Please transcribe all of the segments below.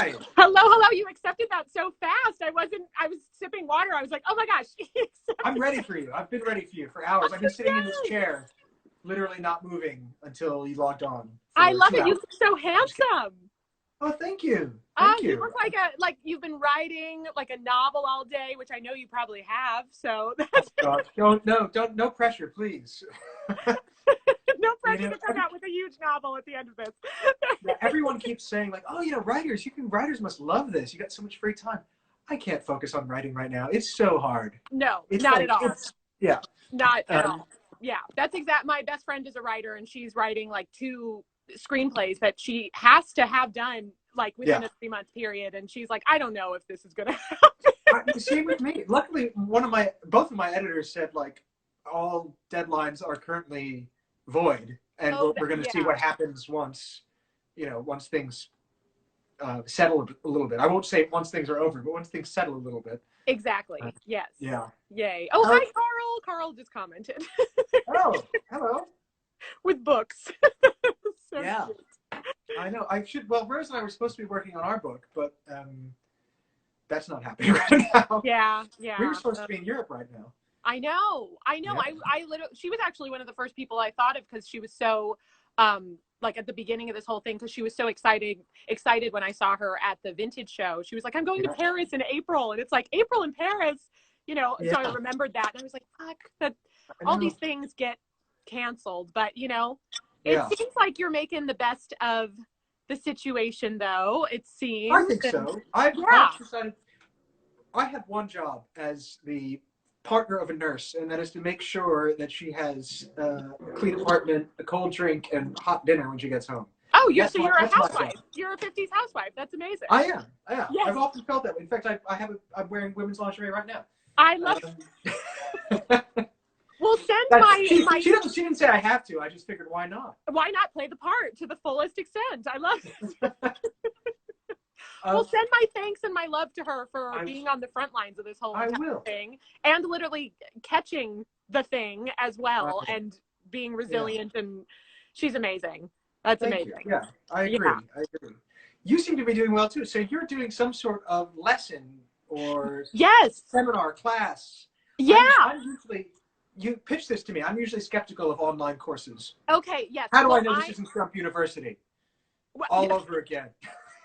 Hi. Hello, hello. You accepted that so fast. I was sipping water. I was like, oh my gosh. I'm ready for you. I've been ready for you for hours. I've been sitting in this chair, literally not moving until you logged on I for love 2 it. You hours. look so handsome. Oh, thank you. Thank You you. look like you've been writing like a novel all day, which I know you probably have. So Oh, God. No pressure, please. no pressure You know, to come out with a huge novel at the end of this. everyone keeps saying like, oh, writers must love this. You got so much free time. I can't focus on writing right now. It's so hard. No, It's not like, at all. yeah. Not at all. Yeah, that's exact. My best friend is a writer, and she's writing like 2 screenplays that she has to have done like within a 3-month period. And she's like, I don't know if this is gonna happen. Same with me. Luckily, both of my editors said like all deadlines are currently void, and we're going to see what happens once things settle a little bit. I won't say once things are over, but once things settle a little bit. Exactly. Yes. Yeah. Yay. Oh, hi, Carl. Carl just commented. Oh, hello. With books. So yeah. cute. I know. Well, Rose and I were supposed to be working on our book, but that's not happening right now. Yeah. We were supposed to be in Europe right now. I know. Yeah. I literally, she was actually one of the first people I thought of because she was so, like at the beginning of this whole thing, because she was so excited when I saw her at the vintage show. She was like, I'm going to Paris in April. And it's like, April in Paris, so I remembered that. And I was like, fuck, that all these things get canceled. But, it seems like you're making the best of the situation, though, it seems. I think so. I've decided I have one job as the partner of a nurse, and that is to make sure that she has a clean apartment, a cold drink, and hot dinner when she gets home. Oh, you're a housewife. You're a 50s housewife. That's amazing. I am. Yes. I've often felt that way. In fact, I'm wearing women's lingerie right now. I love it. Well, she didn't say I have to. I just figured, why not? Why not play the part to the fullest extent? I love it. Well, send my thanks and my love to her for being on the front lines of this whole thing and literally catching the thing as well and being resilient. And she's amazing. That's amazing. Yeah, I agree. I agree. You seem to be doing well too. So you're doing some sort of lesson or seminar class. Yeah. I'm usually, you pitch this to me. I'm usually skeptical of online courses. Okay. Yes. How do I know this isn't Trump University? All over again.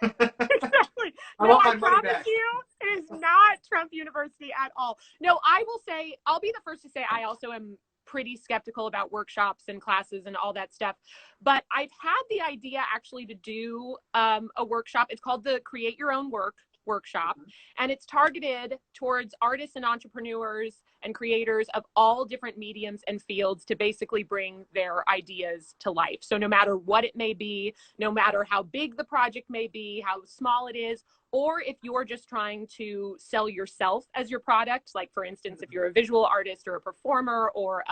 Exactly. No, I promise you, it is not Trump University at all. No, I will say, I'll be the first to say I also am pretty skeptical about workshops and classes and all that stuff. But I've had the idea actually to do a workshop. It's called the Create Your Own Work workshop, and it's targeted towards artists and entrepreneurs and creators of all different mediums and fields to basically bring their ideas to life. So no matter what it may be, no matter how big the project may be, how small it is, or if you're just trying to sell yourself as your product, like for instance, if you're a visual artist or a performer or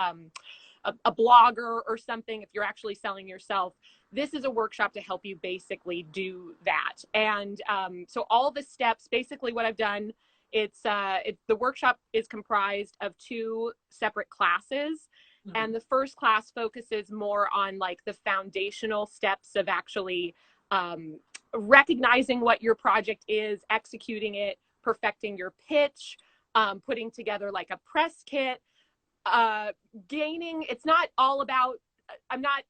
a blogger or something, if you're actually selling yourself, this is a workshop to help you basically do that. And so all the steps, basically what I've done, the workshop is comprised of 2 separate classes. And the first class focuses more on like the foundational steps of actually recognizing what your project is, executing it, perfecting your pitch, putting together like a press kit, it's not all about, I'm not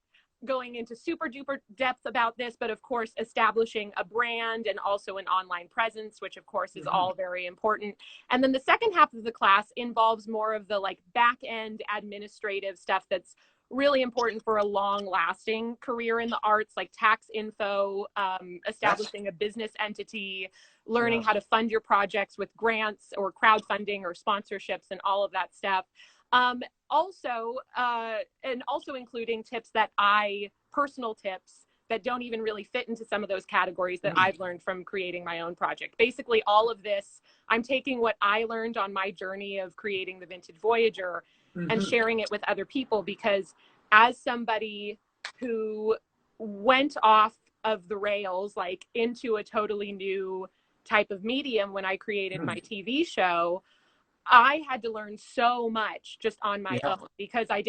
going into super duper depth about this, but of course establishing a brand and also an online presence, which of course is all very important. And then the second half of the class involves more of the like back end administrative stuff that's really important for a long lasting career in the arts, like tax info, establishing a business entity, learning how to fund your projects with grants or crowdfunding or sponsorships and all of that stuff. Also including tips personal tips that don't even really fit into some of those categories that I've learned from creating my own project. Basically, all of this, I'm taking what I learned on my journey of creating the Vintage Voyager and sharing it with other people, because as somebody who went off of the rails, like into a totally new type of medium when I created my TV show, I had to learn so much just on my own, because I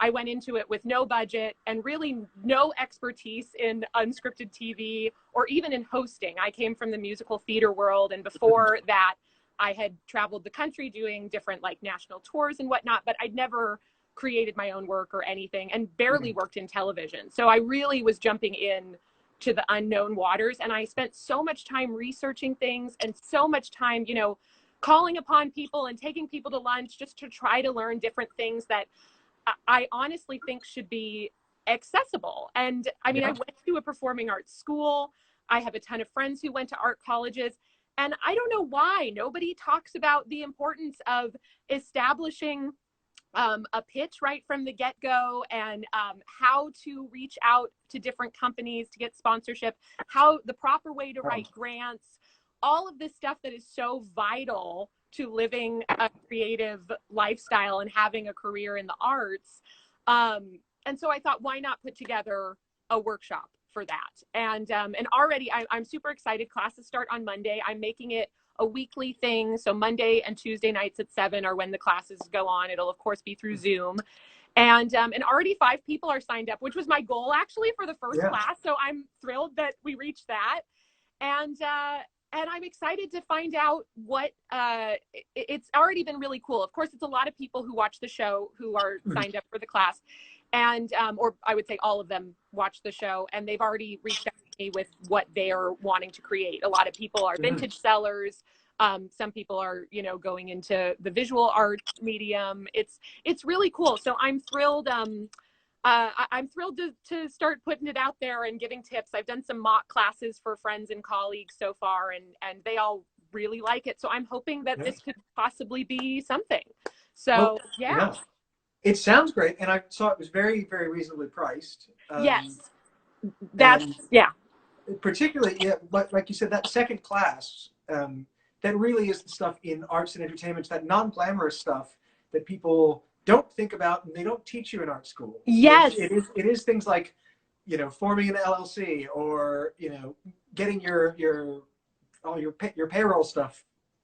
I went into it with no budget and really no expertise in unscripted TV or even in hosting. I came from the musical theater world, and before that, I had traveled the country doing different like national tours and whatnot, but I'd never created my own work or anything, and barely worked in television. So I really was jumping in to the unknown waters, and I spent so much time researching things and so much time, you know, calling upon people and taking people to lunch just to try to learn different things that I honestly think should be accessible. And I mean, I went to a performing arts school. I have a ton of friends who went to art colleges. And I don't know why nobody talks about the importance of establishing a pitch right from the get-go, and how to reach out to different companies to get sponsorship, how the proper way to write grants, all of this stuff that is so vital to living a creative lifestyle and having a career in the arts. And so I thought, why not put together a workshop for that? And already I'm super excited. Classes start on Monday. I'm making it a weekly thing. So Monday and Tuesday nights at 7 are when the classes go on. It'll of course be through Zoom. And already 5 people are signed up, which was my goal actually for the first class. So I'm thrilled that we reached that. And I'm excited to find out what, it's already been really cool. Of course, it's a lot of people who watch the show who are signed up for the class. And, or I would say all of them watch the show, and they've already reached out to me with what they're wanting to create. A lot of people are vintage sellers. Some people are, you know, going into the visual art medium. It's really cool. So I'm thrilled. I'm thrilled to start putting it out there and giving tips. I've done some mock classes for friends and colleagues so far, and they all really like it. So I'm hoping that this could possibly be something. So, yeah. It sounds great. And I saw it was very, very reasonably priced. Yes. That's, particularly, like you said, that second class, that really is the stuff in arts and entertainment, that non-glamorous stuff that people don't think about and they don't teach you in art school. Yes. It is things like, you know, forming an LLC, or, you know, getting your payroll stuff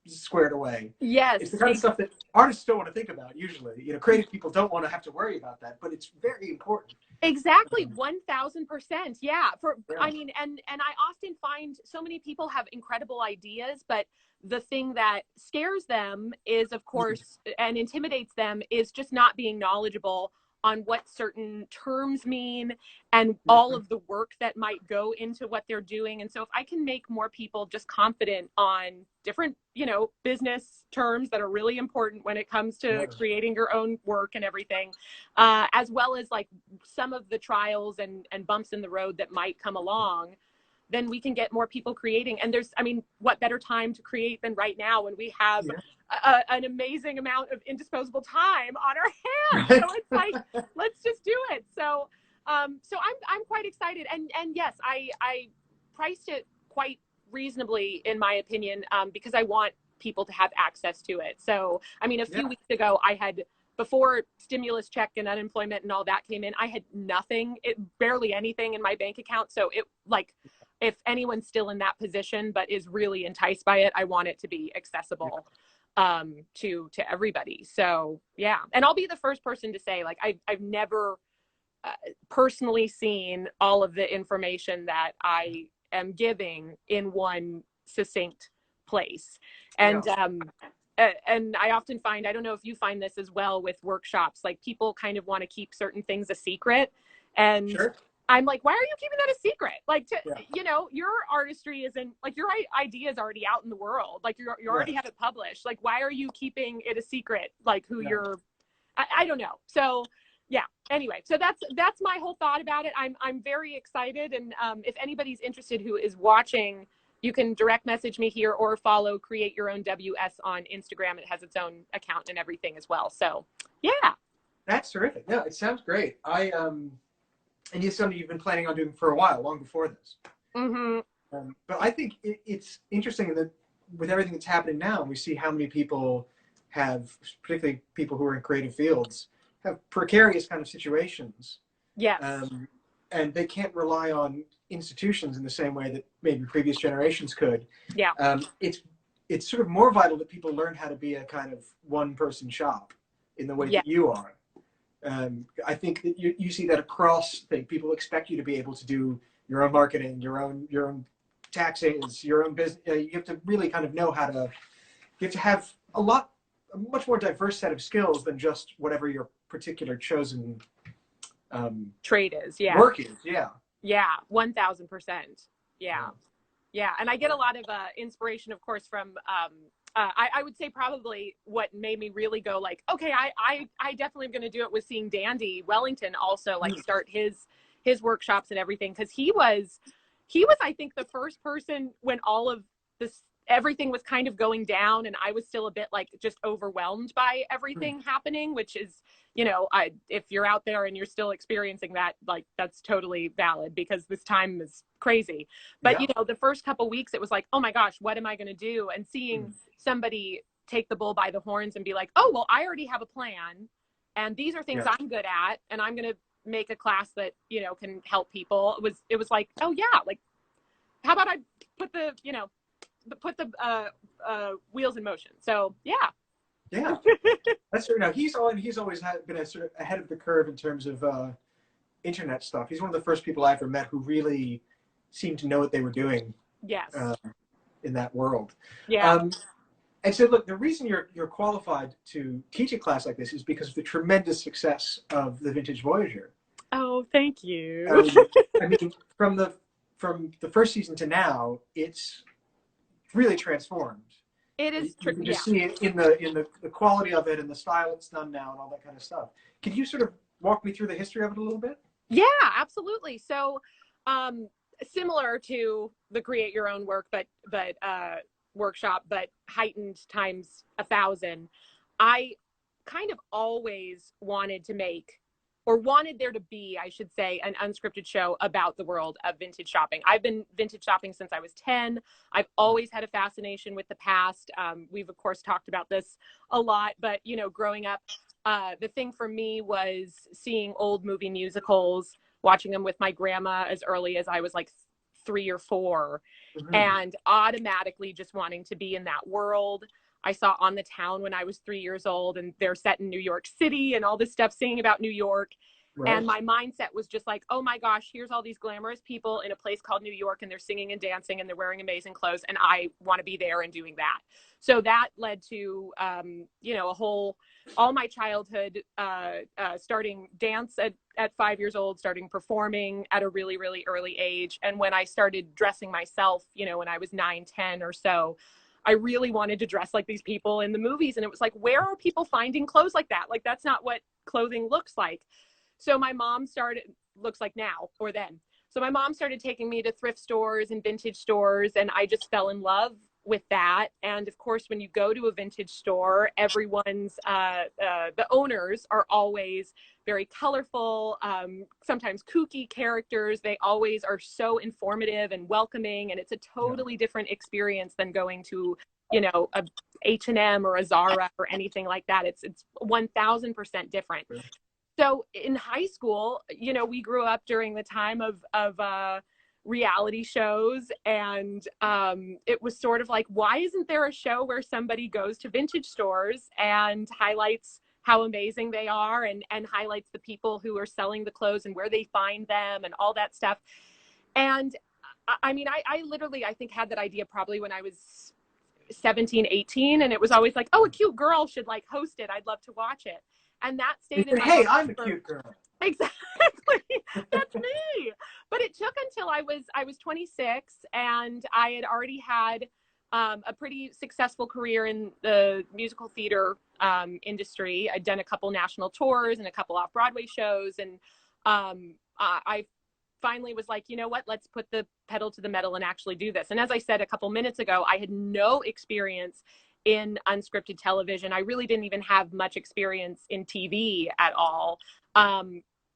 squared away. Yes. It's the kind of stuff that artists don't want to think about usually. You know, creative people don't want to have to worry about that, but it's very important. Exactly. 1000%. Yeah. I mean, and I often find so many people have incredible ideas, but the thing that scares them is, of course, and intimidates them, is just not being knowledgeable on what certain terms mean and all of the work that might go into what they're doing. And so if I can make more people just confident on different, you know, business terms that are really important when it comes to creating your own work and everything, as well as like some of the trials and bumps in the road that might come along, then we can get more people creating. And there's, I mean, what better time to create than right now when we have an amazing amount of indisposable time on our hands. So it's like, let's just do it. So, so I'm quite excited. And yes, I priced it quite reasonably in my opinion, because I want people to have access to it. So, I mean, a few weeks ago I had, before stimulus check and unemployment and all that came in, I had nothing, barely anything in my bank account. So it, like, if anyone's still in that position but is really enticed by it, I want it to be accessible to everybody. So yeah, and I'll be the first person to say, like, I've never personally seen all of the information that I am giving in one succinct place. And and I often find, I don't know if you find this as well with workshops, like people kind of want to keep certain things a secret. And I'm like, why are you keeping that a secret? Like, you know, your artistry isn't, like, your idea is already out in the world. Like, you already have it published. Like, why are you keeping it a secret? Like, who you're, I don't know. So yeah, anyway, so that's my whole thought about it. I'm very excited. And if anybody's interested who is watching, you can direct message me here or follow Create Your Own WS on Instagram. It has its own account and everything as well. So yeah. That's terrific. No, it sounds great. And it's something you've been planning on doing for a while, long before this. But I think it's interesting that with everything that's happening now, we see how many people have, particularly people who are in creative fields, have precarious kind of situations. Yes. And they can't rely on institutions in the same way that maybe previous generations could. Yeah. It's sort of more vital that people learn how to be a kind of one-person shop in the way that you are. I think that you see that across things. People expect you to be able to do your own marketing, your own taxes, your own business. You have to really kind of know how to. You have to have a much more diverse set of skills than just whatever your particular chosen trade is. Yeah. Work is. Yeah. Yeah. 1000%. Yeah. Yeah. And I get a lot of inspiration, of course, from I would say probably what made me really go like, okay, I definitely am going to do it was seeing Dandy Wellington also like start his workshops and everything. Cause he was, I think, the first person when all of this, everything was kind of going down and I was still a bit like just overwhelmed by everything happening, which is, you know, if you're out there and you're still experiencing that, like, that's totally valid because this time is crazy. But, you know, the first couple weeks, it was like, oh my gosh, what am I going to do? And seeing somebody take the bull by the horns and be like, oh, well, I already have a plan and these are things I'm good at. And I'm going to make a class that, you know, can help people. It was like, oh yeah, like, how about I put the, you know, put the wheels in motion. So yeah, that's true. Now he's always been a sort of ahead of the curve in terms of internet stuff. He's one of the first people I ever met who really seemed to know what they were doing. Yes. In that world. Yeah. And so, look, the reason you're qualified to teach a class like this is because of the tremendous success of the Vintage Voyager. Oh, thank you. I mean, from the first season to now, it's really transformed. It is you can just see it in the quality of it and the style it's done now and all that kind of stuff. Can you sort of walk me through the history of it a little bit? Yeah, absolutely. So similar to the create your own work but workshop, but heightened times 1,000, I kind of always wanted to make, or wanted there to be, I should say, an unscripted show about the world of vintage shopping. I've been vintage shopping since I was 10. I've always had a fascination with the past. We've, of course, talked about this a lot, but, you know, growing up, the thing for me was seeing old movie musicals, watching them with my grandma as early as I was like 3 or 4, and automatically just wanting to be in that world. I saw On the Town when I was 3 years old, and they're set in New York City and all this stuff singing about New York. Right. And my mindset was just like, oh my gosh, here's all these glamorous people in a place called New York, and they're singing and dancing and they're wearing amazing clothes, and I want to be there and doing that. So that led to, you know, all my childhood, starting dance at 5 years old, starting performing at a really, really early age. And when I started dressing myself, you know, when I was 9, 10 or so, I really wanted to dress like these people in the movies. And it was like, where are people finding clothes like that? Like, that's not what clothing looks like. So my mom looks like now or then. So my mom started taking me to thrift stores and vintage stores, and I just fell in love with that. And of course, when you go to a vintage store, everyone's, the owners are always very colorful, sometimes kooky characters. They always are so informative and welcoming. And it's a totally different experience than going to, you know, a H&M or a Zara or anything like that. It's 1000% different. So in high school, you know, we grew up during the time of reality shows, and it was sort of like, why isn't there a show where somebody goes to vintage stores and highlights how amazing they are, and highlights the people who are selling the clothes and where they find them and all that stuff. And I mean, I literally, I think, had that idea probably when I was 17, 18, and it was always like, oh, a cute girl should like host it. I'd love to watch it. And that stayed in my mind. Hey, I'm a cute girl. Exactly. That's me. But it took until I was 26, and I had already had a pretty successful career in the musical theater industry. I'd done a couple national tours and a couple off-Broadway shows. And I finally was like, you know what, let's put the pedal to the metal and actually do this. And as I said a couple minutes ago, I had no experience in unscripted television. I really didn't even have much experience in TV at all.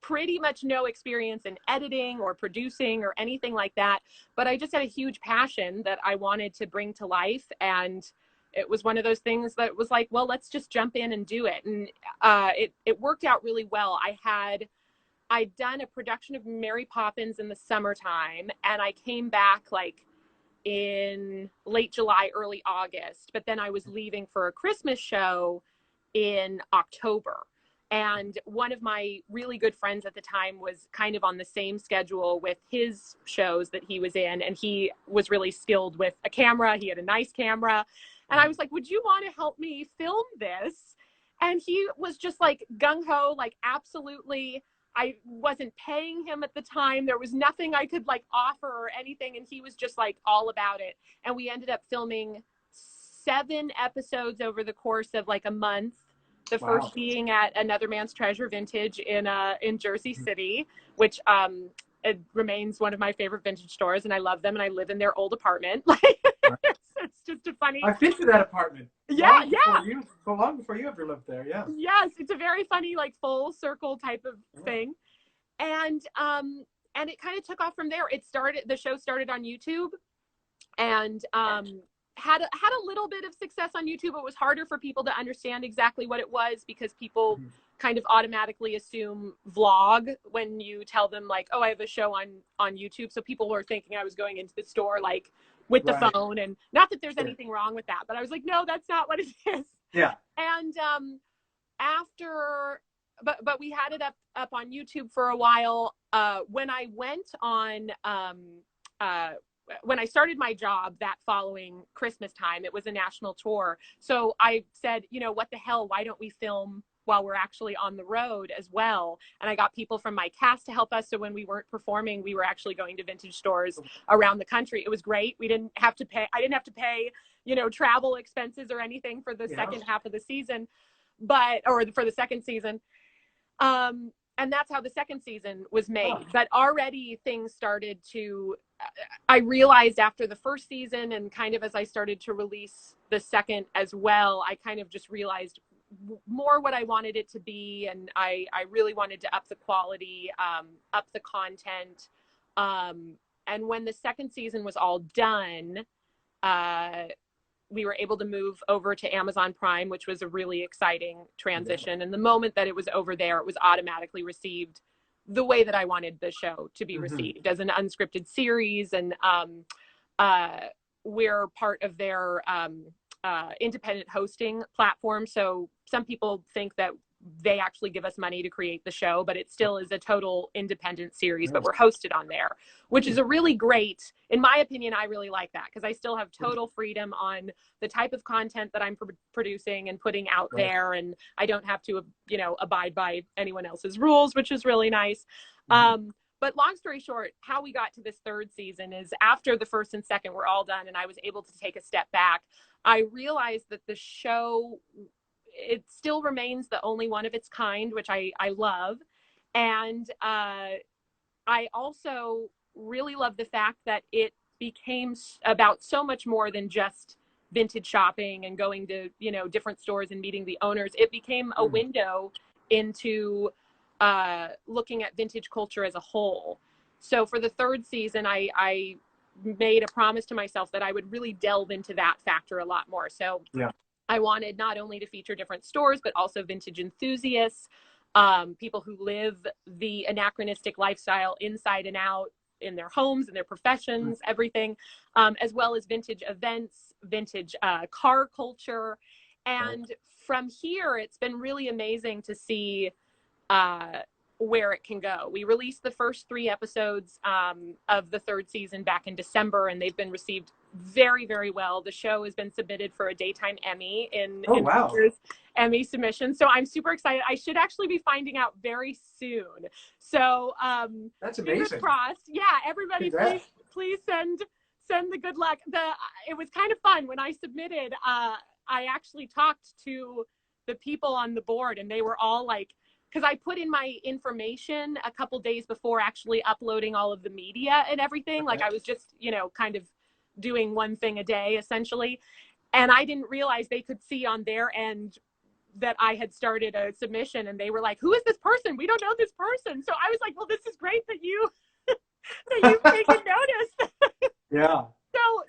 Pretty much no experience in editing or producing or anything like that. But I just had a huge passion that I wanted to bring to life. And it was one of those things that was like, well, let's just jump in and do it. And it worked out really well. I'd done a production of Mary Poppins in the summertime, and I came back like in late July, early August, but then I was leaving for a Christmas show in October. And one of my really good friends at the time was kind of on the same schedule with his shows that he was in. And he was really skilled with a camera. He had a nice camera. And I was like, would you want to help me film this? And he was just like gung-ho, like absolutely. I wasn't paying him at the time. There was nothing I could like offer or anything. And he was just like all about it. And we ended up filming 7 episodes over the course of like a month. The first being at Another Man's Treasure Vintage in Jersey City, which it remains one of my favorite vintage stores, and I love them, and I live in their old apartment. Like, it's just a funny. I've been to that apartment. Yeah, Long before you ever lived there, yeah. Yes, it's a very funny, like full circle type of thing, and it kind of took off from there. The show started on YouTube, and had a little bit of success on YouTube. It was harder for people to understand exactly what it was because people kind of automatically assume vlog when you tell them like, oh, I have a show on YouTube. So people were thinking I was going into the store like with the phone, and not that there's anything wrong with that, but I was like, no, that's not what it is. Yeah. And but we had it up on YouTube for a while. When I went on when I started my job that following Christmas time, it was a national tour. So I said, you know, what the hell, why don't we film while we're actually on the road as well? And I got people from my cast to help us. So when we weren't performing, we were actually going to vintage stores around the country. It was great. I didn't have to pay, you know, travel expenses or anything for the second half of the season, or for the second season. And that's how the second season was made. But already things started to, I realized after the first season and kind of as I started to release the second as well, I kind of just realized more what I wanted it to be. And I really wanted to up the quality, up the content. And when the second season was all done, we were able to move over to Amazon Prime, which was a really exciting transition. And the moment that it was over there, it was automatically received the way that I wanted the show to be received, as an unscripted series. And we're part of their independent hosting platform. So some people think that they actually give us money to create the show, but it still is a total independent series, but we're hosted on there, which is a really great, in my opinion, I really like that because I still have total freedom on the type of content that I'm producing and putting out there. And I don't have to, you know, abide by anyone else's rules, which is really nice. But long story short, how we got to this third season is after the first and second were all done and I was able to take a step back, I realized that the show, it still remains the only one of its kind, which I love. And I also really love the fact that it became about so much more than just vintage shopping and going to, you know, different stores and meeting the owners. It became a window into looking at vintage culture as a whole. So for the third season, I made a promise to myself that I would really delve into that factor a lot more. So I wanted not only to feature different stores, but also vintage enthusiasts, people who live the anachronistic lifestyle inside and out in their homes and their professions, everything, as well as vintage events, vintage car culture. And from here, it's been really amazing to see where it can go. We released the first 3 episodes of the third season back in December, and they've been received very, very well. The show has been submitted for a daytime Emmy in Emmy submission. So I'm super excited. I should actually be finding out very soon. So that's amazing. Fingers crossed. Yeah, everybody, please send the good luck. It was kind of fun when I submitted. I actually talked to the people on the board, and they were all like, because I put in my information a couple days before actually uploading all of the media and everything. Like I was just, you know, kind of doing one thing a day essentially. And I didn't realize they could see on their end that I had started a submission, and they were like, who is this person? We don't know this person. So I was like, well, this is great that you've taken notice. Yeah.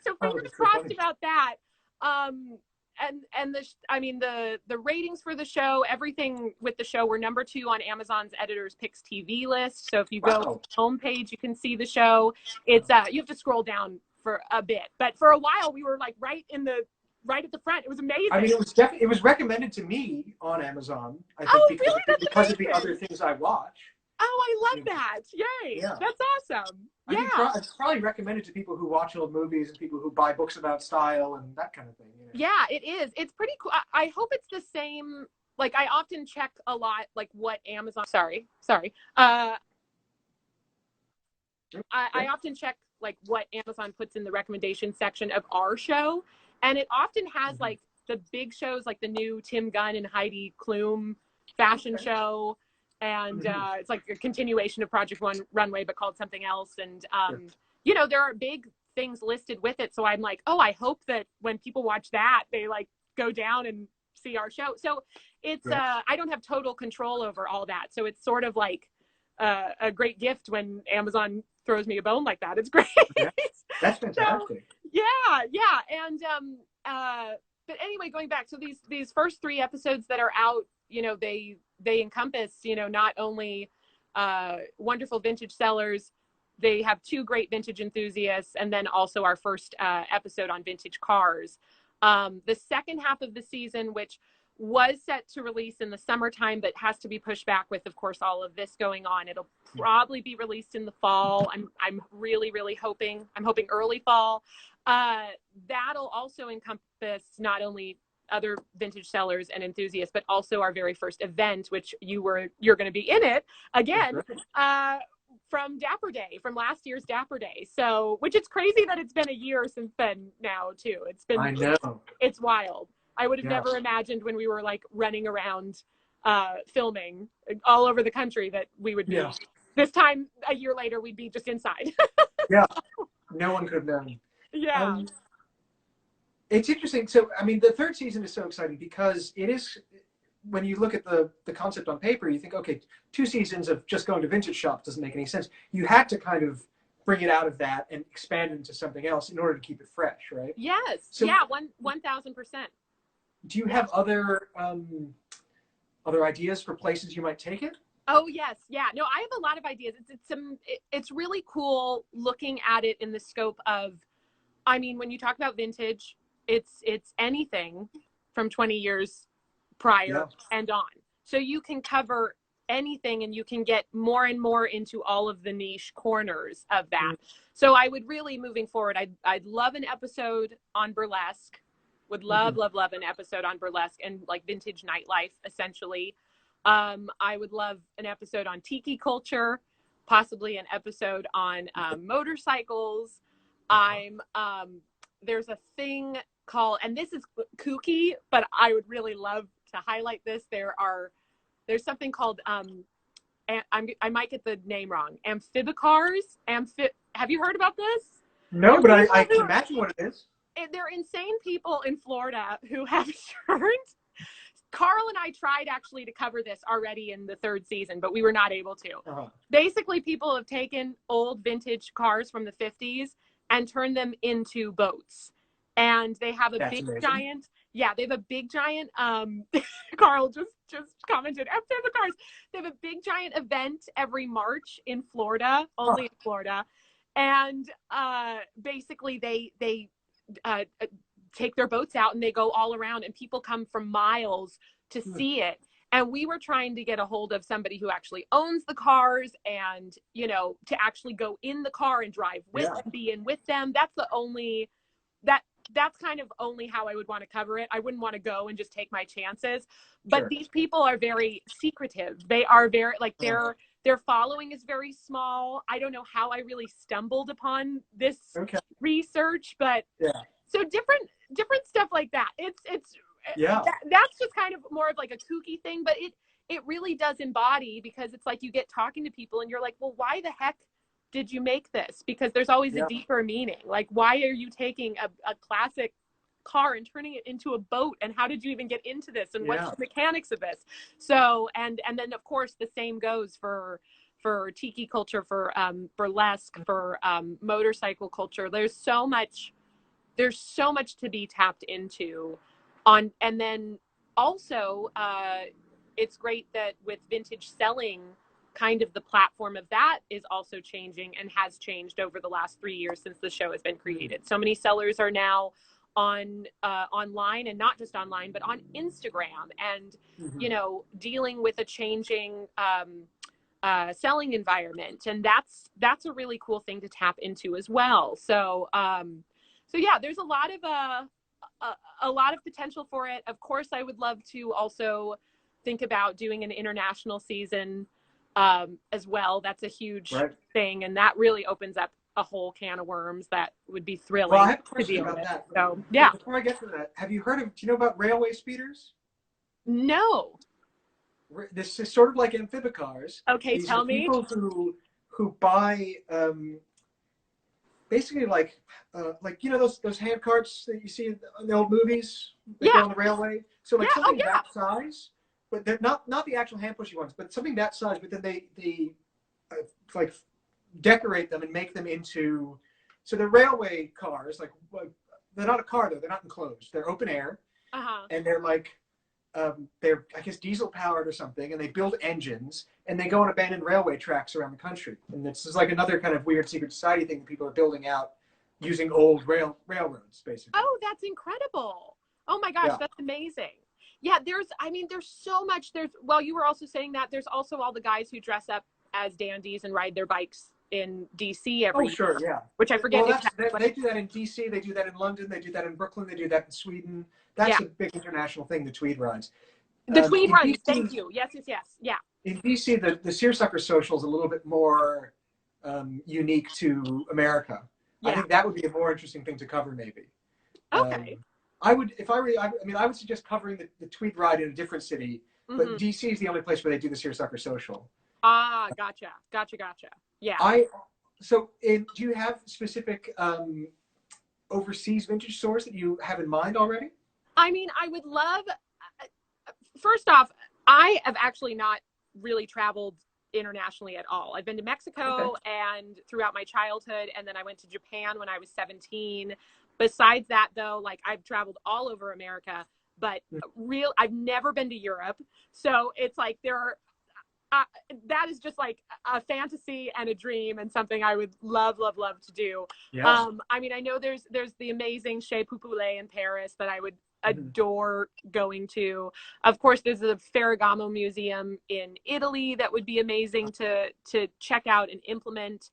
So fingers crossed about that. And the ratings for the show, everything with the show, we're number 2 on Amazon's Editors Picks TV list. So if you go to the homepage, you can see the show. It's you have to scroll down for a bit, but for a while we were like right in the right at the front. It was amazing. I mean, it was recommended to me on Amazon. I think really? because of the other things I watch. Oh, I love that. Yay. Yeah. That's awesome. Yeah. It's probably recommended to people who watch old movies and people who buy books about style and that kind of thing. You know? Yeah, it is. It's pretty cool. I hope it's the same. Like, I often check a lot, like, what Amazon, sorry. I often check, like, what Amazon puts in the recommendation section of our show. And it often has, like, the big shows, like the new Tim Gunn and Heidi Klum fashion show. And it's like a continuation of Project Runway, but called something else. And, you know, there are big things listed with it. So I'm like, oh, I hope that when people watch that, they, like, go down and see our show. So it's, I don't have total control over all that. So it's sort of like a great gift when Amazon throws me a bone like that. It's great. Yeah, that's fantastic. So, yeah. And, but anyway, going back, so these first 3 episodes that are out, you know, they encompass, you know, not only wonderful vintage sellers, they have 2 great vintage enthusiasts, and then also our first episode on vintage cars. The second half of the season, which was set to release in the summertime, but has to be pushed back with, of course, all of this going on. It'll probably be released in the fall. I'm really, really hoping. I'm hoping early fall. That'll also encompass not only other vintage sellers and enthusiasts, but also our very first event, which you're going to be in it again, from Dapper Day, from last year's Dapper Day. So, which it's crazy that it's been a year since then now too. I know. It's wild. I would have never imagined when we were like running around filming all over the country that we would be this time a year later, we'd be just inside. Yeah. No one could have known. Yeah. It's interesting. So, I mean, the 3rd season is so exciting because it is, when you look at the concept on paper, you think, okay, 2 seasons of just going to vintage shops doesn't make any sense. You had to kind of bring it out of that and expand into something else in order to keep it fresh, right? Yes. So, 1,000%. Do you have other ideas for places you might take it? Oh, yes. Yeah. No, I have a lot of ideas. It's really cool looking at it in the scope of, I mean, when you talk about vintage, it's anything from 20 years prior and on. So you can cover anything and you can get more and more into all of the niche corners of that. So I would really, moving forward, I'd love an episode on burlesque. Would love an episode on burlesque and like vintage nightlife, essentially. I would love an episode on tiki culture, possibly an episode on motorcycles. There's a thing called, and this is kooky, but I would really love to highlight this. There's something called, I might get the name wrong, amphibicars. Have you heard about this? No, but I can imagine what it is. They're insane people in Florida who have turned. Carl and I tried actually to cover this already in the 3rd season, but we were not able to. Basically, people have taken old vintage cars from the 50s and turned them into boats. And they have a big giant, they have a big giant, Carl just commented, cars. They have a big giant event every March in Florida, only in Florida. And basically they take their boats out and they go all around and people come from miles to see it. And we were trying to get a hold of somebody who actually owns the cars and, you know, to actually go in the car and drive with them, be in with them. That's the only, that's kind of only how I would want to cover it. I wouldn't want to go and just take my chances. But these people are very secretive. They are very, like, their following is very small. I don't know how I really stumbled upon this research, but so different stuff like that. That's just kind of more of like a kooky thing, but it really does embody, because it's like you get talking to people and you're like, well, why the heck did you make this? Because there's always a deeper meaning. Like, why are you taking a classic car and turning it into a boat? And how did you even get into this? And what's the mechanics of this? So, and then of course the same goes for tiki culture, for burlesque, for motorcycle culture. There's so much to be tapped into on. And then also it's great that with vintage selling, kind of the platform of that is also changing and has changed over the last 3 years since the show has been created. So many sellers are now on online, and not just online, but on Instagram, and you know, dealing with a changing selling environment, and that's a really cool thing to tap into as well. So so yeah, there's a lot of potential for it. Of course, I would love to also think about doing an international season as well. That's a huge thing, and that really opens up a whole can of worms that would be thrilling. Well, I have a question about that. So yeah. But before I get to that, have you heard of? Do you know about railway speeders? No. This is sort of like amphibicars. Okay, These tell are me. people who buy basically like you know those hand carts that you see in the old movies that go on the railway. So like something that size, but they're not the actual hand pushy ones, but something that size. But then they like decorate them and make them into, so they're railway cars. Like they're not a car though. They're not enclosed. They're open air, and they're like they're I guess diesel powered or something, and they build engines and they go on abandoned railway tracks around the country. And this is like another kind of weird secret society thing that people are building out using old railroads, basically. Oh, that's incredible. Oh my gosh, that's amazing. Yeah, there's so much. Well, you were also saying that there's also all the guys who dress up as dandies and ride their bikes in DC every year. Sure, yeah. Which I forget. Well, they do that in DC, they do that in London, they do that in Brooklyn, they do that in Sweden. That's a big international thing, the tweed rides. The tweed rides, thank you. Yes. Yeah. In DC, the seersucker social is a little bit more unique to America. I think that would be a more interesting thing to cover, maybe. Okay. I would suggest covering the tweed ride in a different city, but DC is the only place where they do the seersucker social. Ah, gotcha. Yeah. Do you have specific overseas vintage stores that you have in mind already? I mean, I would love, first off, I have actually not really traveled internationally at all. I've been to Mexico and throughout my childhood, and then I went to Japan when I was 17. Besides that, though, like I've traveled all over America, but I've never been to Europe. So it's like that is just like a fantasy and a dream, and something I would love to do. Yeah. I mean, I know there's the amazing Chez Poupoulet in Paris that I would adore going to. Of course, there's the Ferragamo Museum in Italy that would be amazing to check out and implement.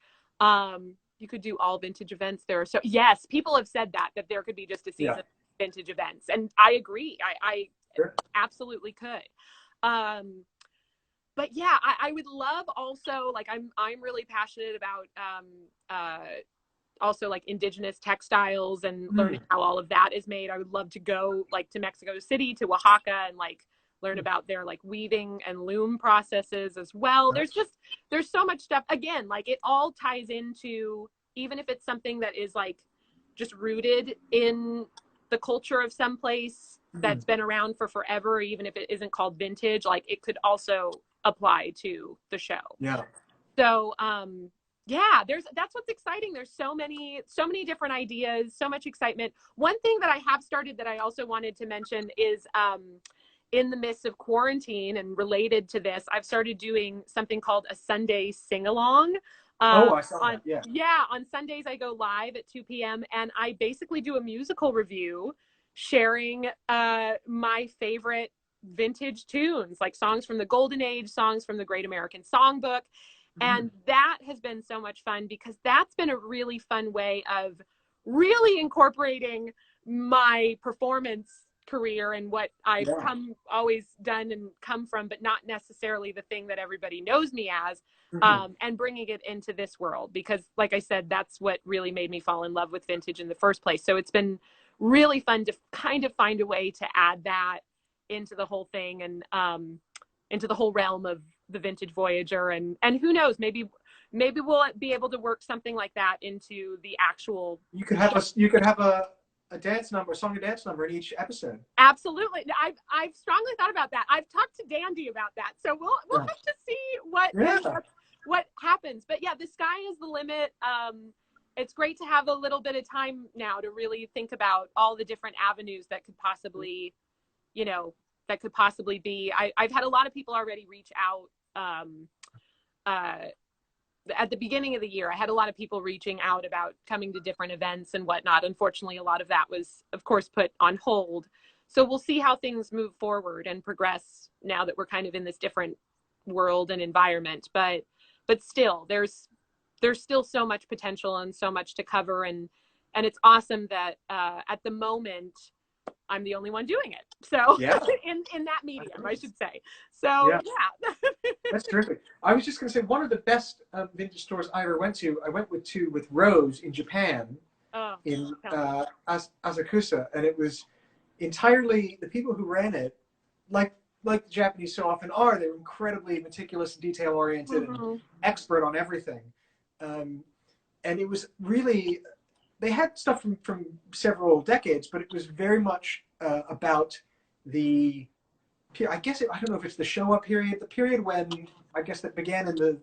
You could do all vintage events there. So yes, people have said that there could be just a season of vintage events, and I agree. I absolutely could. But yeah, I would love also, like I'm really passionate about also like indigenous textiles and learning how all of that is made. I would love to go like to Mexico City, to Oaxaca, and like learn about their like weaving and loom processes as well. There's so much stuff. Again, like it all ties into, even if it's something that is like just rooted in the culture of some place that's been around for forever, even if it isn't called vintage, like it could also apply to the show. Yeah. So yeah, that's what's exciting. There's so many different ideas, so much excitement. One thing that I have started that I also wanted to mention is in the midst of quarantine and related to this, I've started doing something called a Sunday sing-along. I saw that. Yeah. Yeah, on Sundays I go live at 2 p.m. and I basically do a musical review, sharing my favorite vintage tunes, like songs from the Golden Age, songs from the Great American Songbook. And that has been so much fun, because that's been a really fun way of really incorporating my performance career and what I've always done and come from, but not necessarily the thing that everybody knows me as, and bringing it into this world, because like I said, that's what really made me fall in love with vintage in the first place. So it's been really fun to kind of find a way to add that into the whole thing, and into the whole realm of the Vintage Voyager, and who knows, maybe we'll be able to work something like that into the actual. You could have a dance number, a song and dance number in each episode. Absolutely. I've strongly thought about that. I've talked to Dandy about that, so we'll have to see what happens. But yeah, the sky is the limit. It's great to have a little bit of time now to really think about all the different avenues that could possibly, be. I've had a lot of people already reach out, at the beginning of the year, I had a lot of people reaching out about coming to different events and whatnot. Unfortunately, a lot of that was, of course, put on hold. So we'll see how things move forward and progress now that we're kind of in this different world and environment. But still, there's still so much potential and so much to cover. And it's awesome that at the moment, I'm the only one doing it. So yeah. in that medium, I should say. So yeah. That's terrific. I was just going to say, one of the best vintage stores I ever went to, I went with Rose in Japan, in Asakusa, and it was entirely the people who ran it, like the Japanese so often are. They were incredibly meticulous, detail oriented, and expert on everything. And it was really, they had stuff from several decades, but it was very much about the, I guess I don't know if it's the Showa period, the period when, I guess, that began in the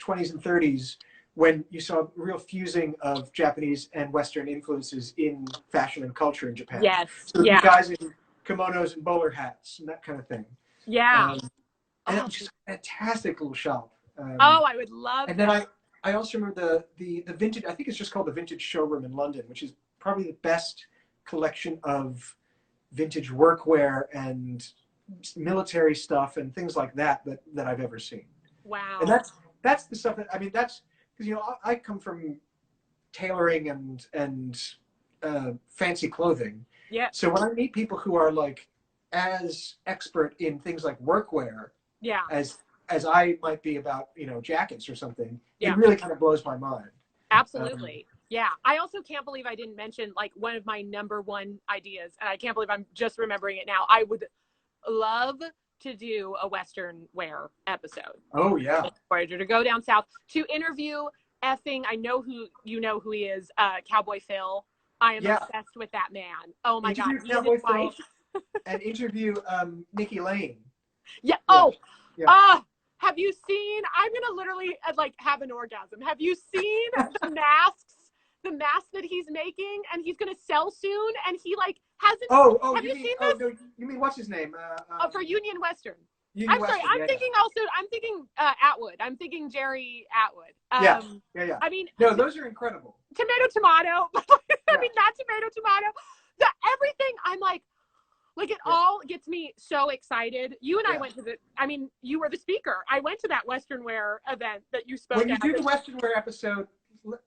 20s and 30s, when you saw a real fusing of Japanese and Western influences in fashion and culture in Japan. Yes. So the guys in kimonos and bowler hats and that kind of thing. Yeah. And it was just a fantastic little shop. I would love and then I also remember the vintage, I think it's just called the Vintage Showroom in London, which is probably the best collection of vintage workwear and military stuff and things like that I've ever seen. Wow. And that's the stuff that, I mean, that's because, you know, I come from tailoring and fancy clothing. Yeah. So when I meet people who are like as expert in things like workwear as I might be about, you know, jackets or something, it really kind of blows my mind. Absolutely. Yeah. I also can't believe I didn't mention like one of my number one ideas, and I can't believe I'm just remembering it now. I would love to do a Western wear episode. Oh yeah. To go down south to interview I know who he is, Cowboy Phil. I am obsessed with that man. Oh my God. Cowboy Phil and interview Nikki Lane. Yeah. Oh. Yeah. Have you seen, I'm going to literally like have an orgasm. Have you seen the mask that he's making and he's going to sell soon? And he like hasn't. Have you seen this? No, you mean, what's his name? For Union Western. Union Western, I'm thinking Atwood. I'm thinking Jerry Atwood. Yeah. I mean. No, those are incredible. Tomato. I mean, not tomato. Everything, I'm like it all gets me so excited. You and I went to you were the speaker. I went to that Western wear event that you spoke at. When you do the Western wear episode,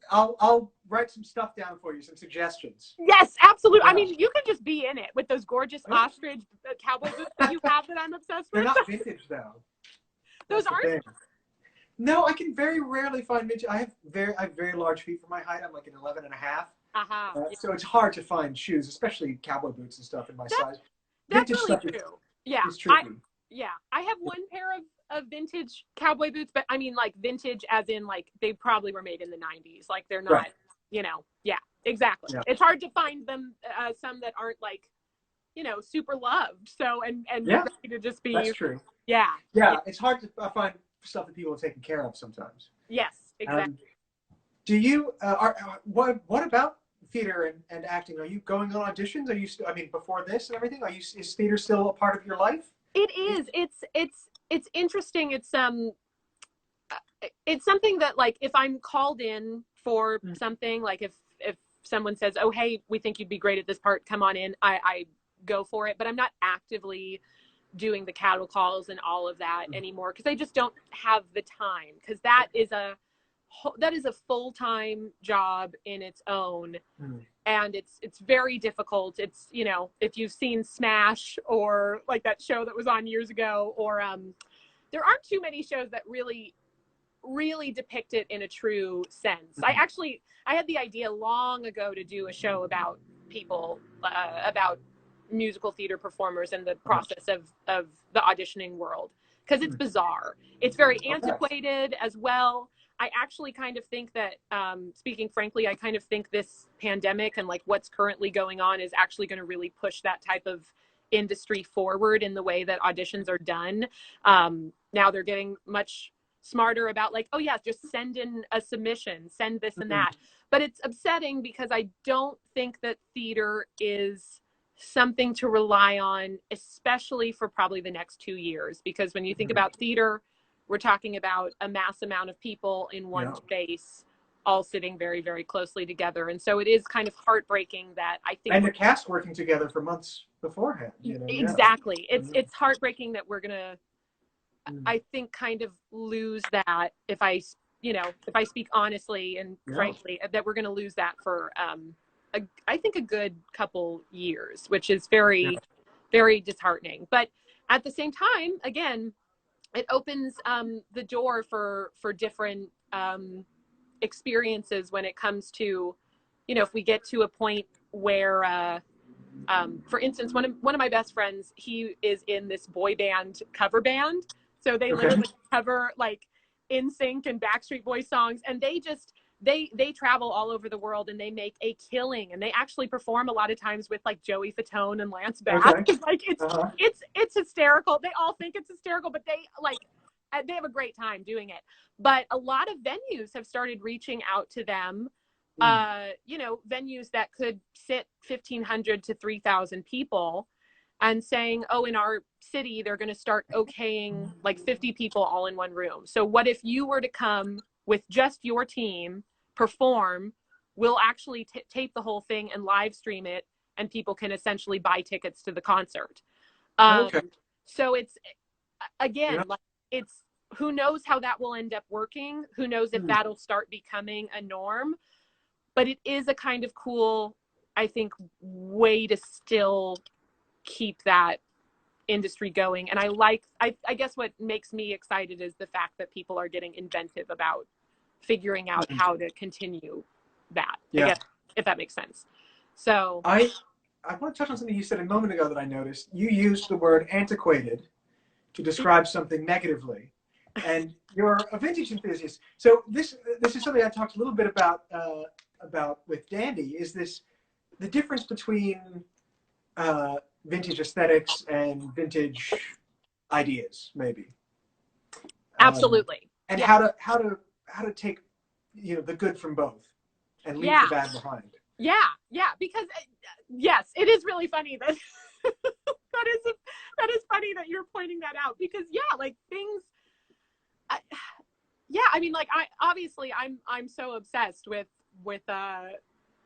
I'll write some stuff down for you, some suggestions. Yes, absolutely. Yeah. I mean, you can just be in it with those gorgeous ostrich cowboy boots that you have that I'm obsessed with. They're not vintage, though. Those aren't? No, I can very rarely find vintage. I have very large feet for my height. I'm like an 11 and a half. So it's hard to find shoes, especially cowboy boots and stuff in my size. That's really true. Yeah. It's tricky. I have one pair of vintage cowboy boots, but I mean like vintage as in like they probably were made in the 90s. Like they're not, you know, exactly. Yeah. It's hard to find them, some that aren't like, you know, super loved. So, and ready to just be. That's true. Yeah. It's hard to find stuff that people are taking care of sometimes. Yes, exactly. Do you, what about theater and acting? Are you going on auditions? Are you before this and everything, is theater still a part of your life? It is. It's interesting. It's something that like if I'm called in for something, like if someone says, oh hey, we think you'd be great at this part, come on in, I go for it. But I'm not actively doing the cattle calls and all of that anymore because I just don't have the time, because that is a full-time job in its own. And it's very difficult. It's, you know, if you've seen Smash or like that show that was on years ago, or there aren't too many shows that really depict it in a true sense. I had the idea long ago to do a show about people, about musical theater performers and the process of the auditioning world, because it's bizarre. It's very antiquated as well. I actually kind of think that, speaking frankly, I kind of think this pandemic and like what's currently going on is actually going to really push that type of industry forward in the way that auditions are done. Now they're getting much smarter about like, oh yeah, just send in a submission, send this and that. But it's upsetting because I don't think that theater is something to rely on, especially for probably the next 2 years. Because when you think about theater we're talking about a mass amount of people in one space, all sitting very, very closely together. And so it is kind of heartbreaking that I think. And the cast working together for months beforehand. Exactly. It's heartbreaking that we're going to, I think, kind of lose that if I speak honestly and frankly, that we're going to lose that for, I think, a good couple years, which is very, very disheartening. But at the same time, again, it opens the door for different experiences when it comes to, if we get to a point where, for instance, one of my best friends, he is in this boy band cover band. So they literally cover like NSYNC and Backstreet Boys songs, and they travel all over the world and they make a killing, and they actually perform a lot of times with like Joey Fatone and Lance Bass. Like it's hysterical. They all think it's hysterical, but they have a great time doing it. But a lot of venues have started reaching out to them, venues that could sit 1,500 to 3,000 people, and saying, oh, in our city, they're going to start okaying like 50 people all in one room. So what if you were to come with just your team, perform, we'll actually tape the whole thing and live stream it, and people can essentially buy tickets to the concert. So it's, again, like, it's, who knows how that will end up working? Who knows if that'll start becoming a norm? But it is a kind of cool, I think, way to still keep that industry going. And I guess what makes me excited is the fact that people are getting inventive about figuring out how to continue that, I guess, if that makes sense. So I want to touch on something you said a moment ago that I noticed. You used the word antiquated to describe something negatively, and you're a vintage enthusiast. So this is something I talked a little bit about with Dandy. Is this the difference between vintage aesthetics and vintage ideas, maybe? Absolutely. And how to take the good from both and leave the bad behind. Because yes, it is really funny that that is funny that you're pointing that out, because like things, I mean, like, I'm so obsessed with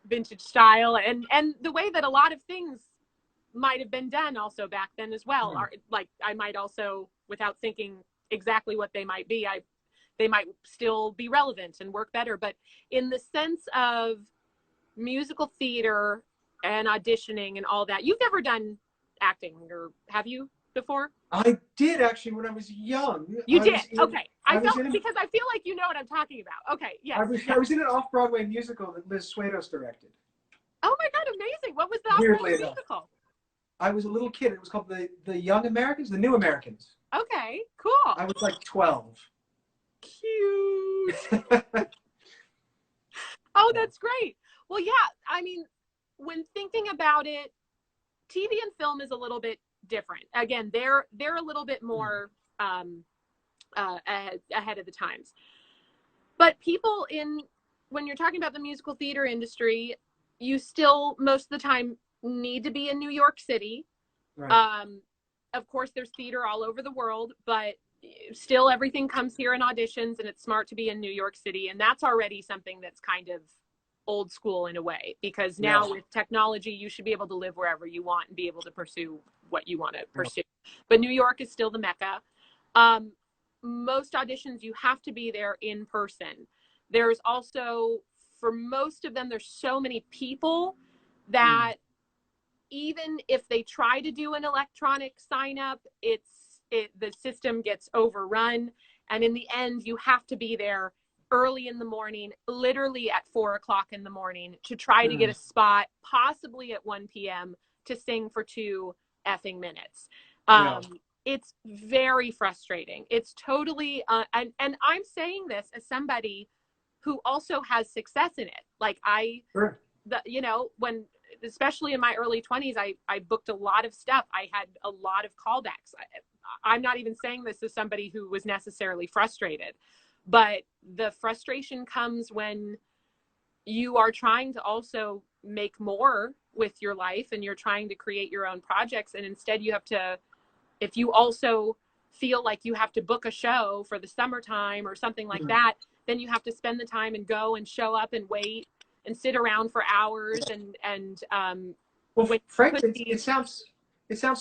vintage style and the way that a lot of things might have been done also back then as well. Are, like, I might also, without thinking exactly what they might be, they might still be relevant and work better. But in the sense of musical theater and auditioning and all that, you've never done acting, or have you before? I did, actually, when I was young. You did? Okay. Because I feel like you know what I'm talking about. Okay, yes. I was in an off-Broadway musical that Liz Swados directed. Oh my God, amazing. What was the off-Broadway musical? I was a little kid. It was called the Young Americans, the New Americans. Okay, cool. I was like 12. Cute. Oh, that's great. Well, yeah, I mean, when thinking about it, TV and film is a little bit different. Again, they're a little bit more ahead of the times. But people when you're talking about the musical theater industry, you still most of the time need to be in New York City. Right. Of course, there's theater all over the world, but still everything comes here in auditions, and it's smart to be in New York City. And that's already something that's kind of old school in a way, because now with technology, you should be able to live wherever you want and be able to pursue what you want to pursue. But New York is still the Mecca. Most auditions, you have to be there in person. There's also, for most of them, there's so many people that even if they try to do an electronic sign up, the system gets overrun. And in the end, you have to be there early in the morning, literally at 4 o'clock in the morning, to try to get a spot, possibly at 1 p.m. to sing for 2 effing minutes. It's very frustrating. It's totally, and I'm saying this as somebody who also has success in it. Like when, especially in my early 20s, I booked a lot of stuff. I had a lot of callbacks. I'm not even saying this as somebody who was necessarily frustrated, but the frustration comes when you are trying to also make more with your life and you're trying to create your own projects. And instead you have to, if you also feel like you have to book a show for the summertime or something like that, then you have to spend the time and go and show up and wait and sit around for hours and well, frankly, it sounds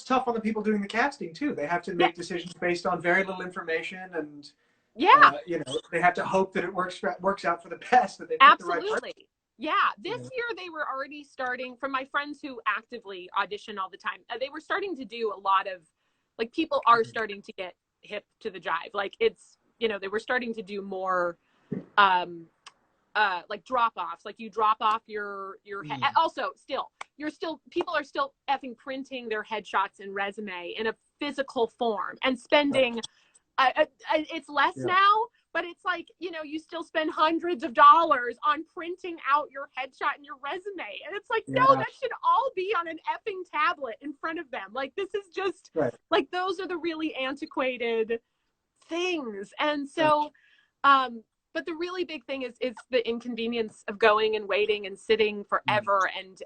tough on the people doing the casting too. They have to make decisions based on very little information, and you know, they have to hope that it works out for the best, that they pick the right person. Yeah, this year they were already starting, from my friends who actively audition all the time, they were starting to do a lot of, like, people are starting to get hip to the jive. Like, it's, you know, they were starting to do more like drop-offs. Like, you drop off your head. Also, people are still effing printing their headshots and resume in a physical form and spending it's less now, but it's like, you know, you still spend hundreds of dollars on printing out your headshot and your resume. And it's like, no, that should all be on an effing tablet in front of them. Like, this is just like, those are the really antiquated things. And so, but the really big thing is the inconvenience of going and waiting and sitting forever. And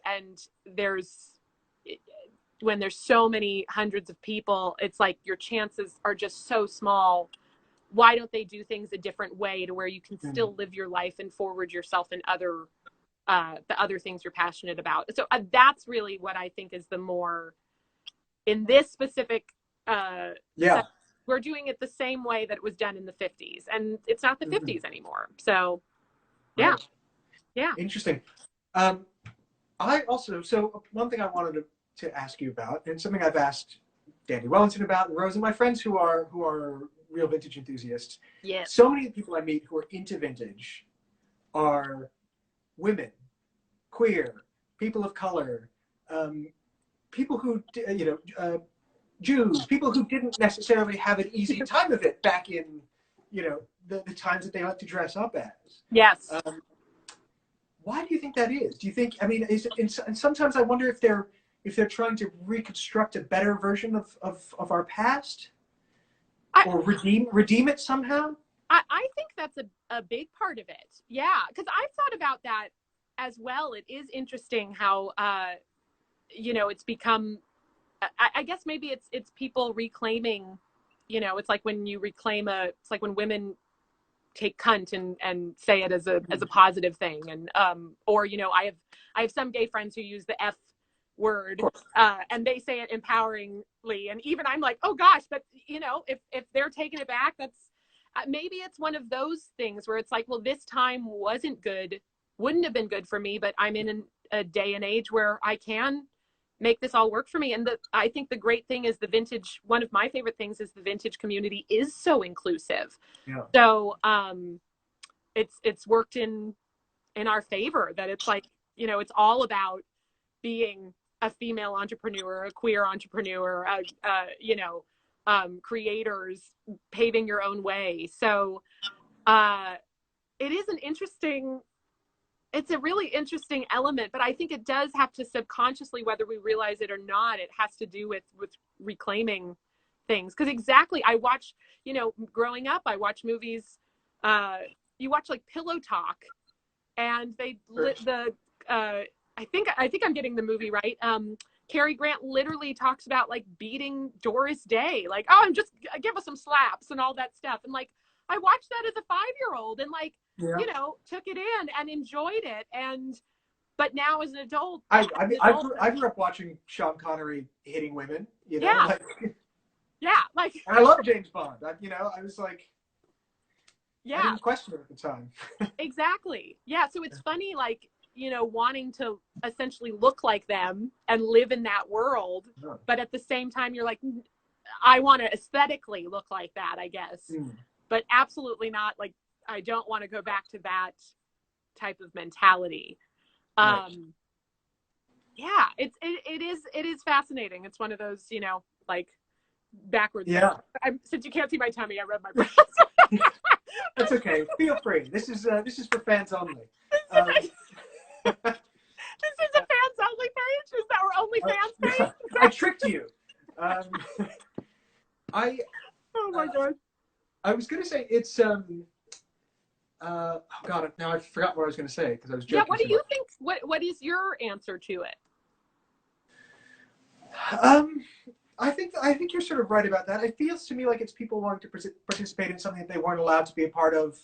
when there's so many hundreds of people, it's like your chances are just so small. Why don't they do things a different way to where you can still live your life and forward yourself in the other things you're passionate about? So that's really what I think is the more, in this specific, we're doing it the same way that it was done in the 50s, and it's not the 50s anymore. So yeah. Interesting. I also, so one thing I wanted to ask you about, and something I've asked Danny Wellington about, and Rose, and my friends who are real vintage enthusiasts. Yes. So many people I meet who are into vintage are women, queer, people of color, people who, you know, Jews, people who didn't necessarily have an easy time of it back in, you know, the times that they like to dress up as. Yes. Why do you think that is? Do you think, I mean, and sometimes I wonder if they're trying to reconstruct a better version of our past, or redeem it somehow. I think that's a big part of it. Yeah, because I've thought about that as well. It is interesting how you know, it's become, I guess maybe it's people reclaiming, you know, it's like when you reclaim it's like when women take cunt and say it as a positive thing. And or, you know, I have some gay friends who use the F word, and they say it empoweringly, and even I'm like, oh gosh, but you know, if they're taking it back, that's maybe it's one of those things where it's like, well, this time wouldn't have been good for me, but I'm in a day and age where I can make this all work for me. And I think the great thing is one of my favorite things is the vintage community is so inclusive. So it's worked in our favor, that it's like, you know, it's all about being a female entrepreneur, a queer entrepreneur, you know, creators, paving your own way. So it is it's a really interesting element, but I think it does have to subconsciously, whether we realize it or not, it has to do with reclaiming things. Because exactly, I watch, you know, growing up, I watch movies, you watch like Pillow Talk, and they I think I'm getting the movie right. Cary Grant literally talks about like beating Doris Day, like, oh, give us some slaps and all that stuff. And like, I watched that as a 5-year-old and like, you know, took it in and enjoyed it. But now as an adult, I grew up watching Sean Connery hitting women, you know, like, and I love James Bond. I was like, I didn't question it at the time. Exactly. Yeah. So it's funny, like, you know, wanting to essentially look like them and live in that world. But at the same time, you're like, I want to aesthetically look like that, I guess. But absolutely not. Like, I don't want to go back to that type of mentality. Yeah, it is fascinating. It's one of those, you know, like backwards. Yeah. Since you can't see my tummy, I rubbed my breast. That's okay. Feel free. This is for fans only. This is a fans only page? Is that our only fans page? I tricked you. Oh my God. I was going to say it's oh God, now I forgot what I was going to say because I was joking. Yeah, what do you think? What is your answer to it? I think you're sort of right about that. It feels to me like it's people wanting to participate in something that they weren't allowed to be a part of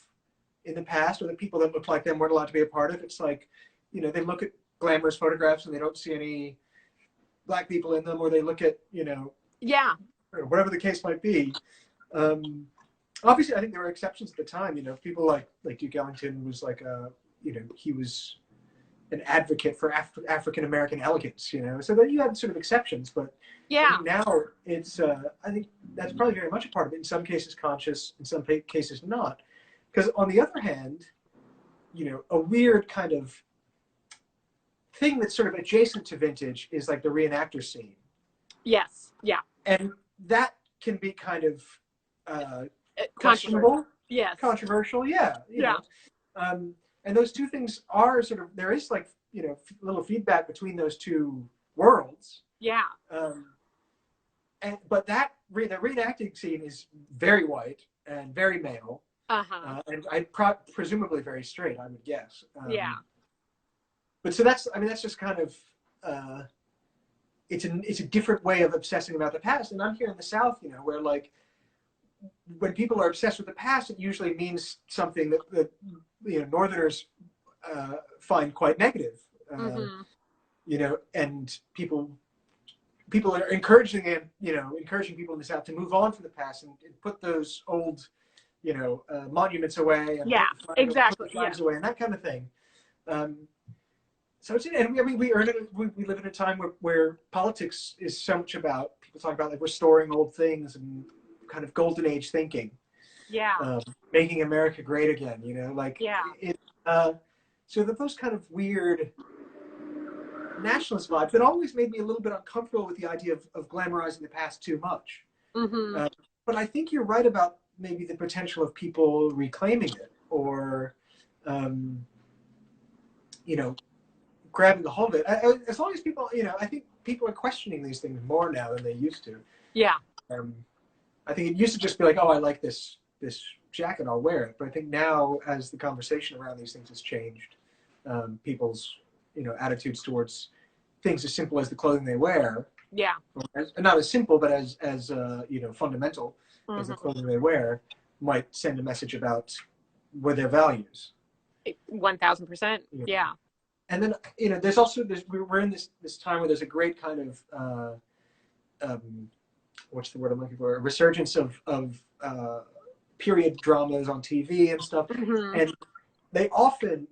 in the past, or the people that look like them weren't allowed to be a part of. It's like, you know, they look at glamorous photographs and they don't see any black people in them, or they look at, you know, yeah, whatever the case might be. Um, Obviously, I think there were exceptions at the time. You know, people like Duke Ellington was like a, you know, he was an advocate for African American elegance. You know, so that you had sort of exceptions, but I yeah, think now it's I think that's probably very much a part of it. In some cases, conscious. In some cases, not. Because on the other hand, you know, a weird kind of thing that's sort of adjacent to vintage is like the reenactor scene. yes, yeah. And that can be kind of Controversial. questionable, Yes. controversial, yeah, you Yeah. know. And those two things are sort of, there is like, you know, little feedback between those two worlds. Yeah. But the reenacting scene is very white and very male, and presumably very straight, I would guess. Yeah. But so that's, I mean, that's just kind of, it's a different way of obsessing about the past. And I'm here in the South, you know, where like when people are obsessed with the past, it usually means something that you know, Northerners find quite negative. You know, and people are encouraging it, you know, encouraging people in the South to move on from the past and put those old, you know, monuments away, and yeah, exactly, put the flags away, and that kind of thing. So it's, and I mean, we live in a time where politics is so much about, people talk about like restoring old things and kind of golden age thinking. Yeah. Making America great again, you know, like so that those kind of weird nationalist vibes that always made me a little bit uncomfortable with the idea of glamorizing the past too much. But I think you're right about maybe the potential of people reclaiming it, or you know, grabbing a hold of it. As long as people, you know, I think people are questioning these things more now than they used to. Yeah. I think it used to just be like, oh, I like this jacket, I'll wear it. But I think now, as the conversation around these things has changed, people's, you know, attitudes towards things as simple as the clothing they wear, not as simple, but as you know, fundamental as the clothing they wear, might send a message about what their values. 1000%. Yeah. And then, you know, there's also we're in this time where there's a great kind of what's the word I'm looking for? A resurgence of period dramas on TV and stuff, and they often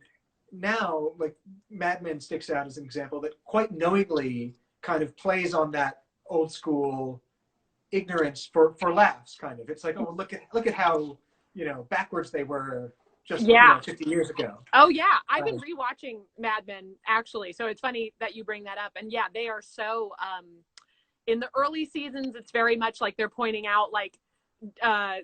now, like Mad Men sticks out as an example that quite knowingly kind of plays on that old school ignorance for laughs. Kind of, it's like, oh, look at how, you know, backwards they were just, you know, 50 years ago. Oh yeah, I've been rewatching Mad Men actually, so it's funny that you bring that up. And yeah, they are so in the early seasons, it's very much like they're pointing out, like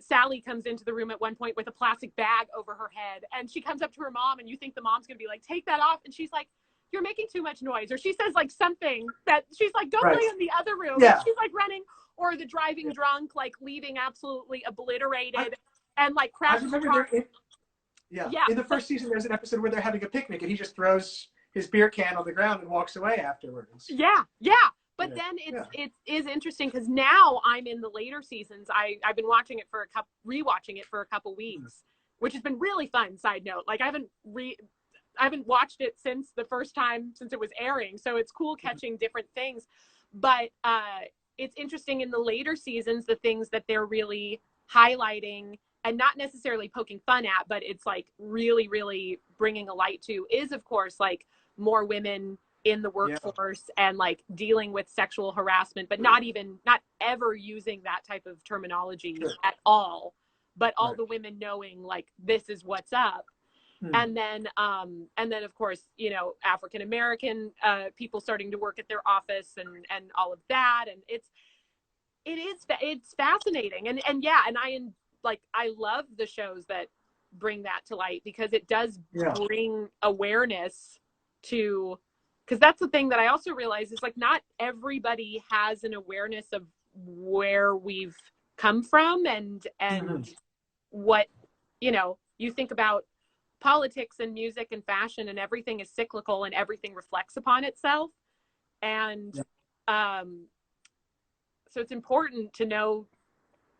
Sally comes into the room at one point with a plastic bag over her head, and she comes up to her mom, and you think the mom's gonna be like, take that off, and she's like, you're making too much noise, or she says like something that she's like, go play in the other room. And she's like running, or the driving drunk, like leaving absolutely obliterated and like crashing the car. In the first season, there's an episode where they're having a picnic, and he just throws his beer can on the ground and walks away afterwards. But then it is interesting because now I'm in the later seasons. I've been watching it rewatching it for a couple weeks, which has been really fun. Side note, like I haven't watched it since the first time since it was airing, so it's cool catching different things. But it's interesting in the later seasons, the things that they're really highlighting and not necessarily poking fun at, but it's like really, really bringing a light to is, of course, like more women in the workforce and like dealing with sexual harassment, but not ever using that type of terminology at all, but all the women knowing like this is what's up. And then of course, you know, African American people starting to work at their office and all of that. And it's fascinating. And I love the shows that bring that to light, because it does bring awareness to, because that's the thing that I also realize is like not everybody has an awareness of where we've come from and what, you know, you think about politics and music and fashion and everything is cyclical and everything reflects upon itself. And so so it's important to know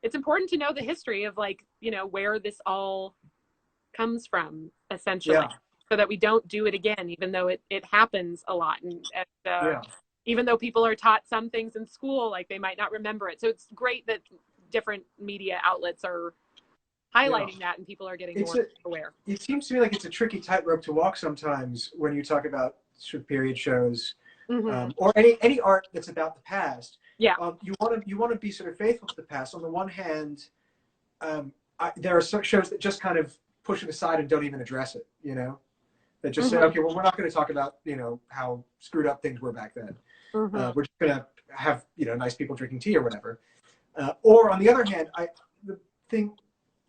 the history of, like, you know, where this all comes from, essentially, so that we don't do it again, even though it happens a lot. And even though people are taught some things in school, like, they might not remember it. So it's great that different media outlets are highlighting that, and people are getting more aware. It seems to me like it's a tricky tightrope to walk sometimes when you talk about sort of period shows, or any art that's about the past. Yeah. You want to be sort of faithful to the past. On the one hand, there are some shows that just kind of push it aside and don't even address it. You know, that just say, okay, well, we're not going to talk about, you know, how screwed up things were back then. We're just going to have, you know, nice people drinking tea or whatever. Or on the other hand,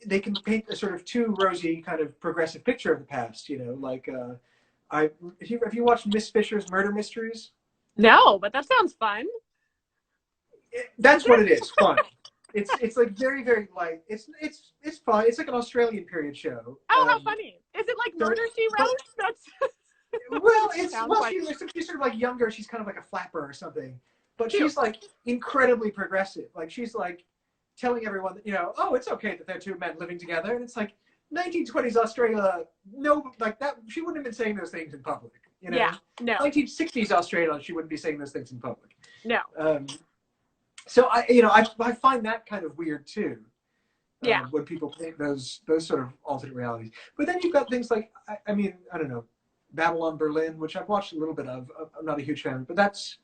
they can paint a sort of too rosy kind of progressive picture of the past. You know, like have you watched Miss Fisher's Murder Mysteries? No, but that sounds fun. That's what it is. Fun. It's like very, very light. It's fun. It's like an Australian period show. Oh, how funny! Is it like Murder She Wrote? That's well, she's sort of like younger. She's kind of like a flapper or something, but she's like incredibly progressive. Like, she's like telling everyone that, you know, oh, it's okay that they're two men living together, and it's like 1920s Australia. No, like that. She wouldn't have been saying those things in public. You know? Yeah. No. 1960s Australia, she wouldn't be saying those things in public. No. So I find that kind of weird too. Yeah. When people paint those sort of alternate realities. But then you've got things like, I mean, I don't know, Babylon Berlin, which I've watched a little bit of. I'm not a huge fan, but that's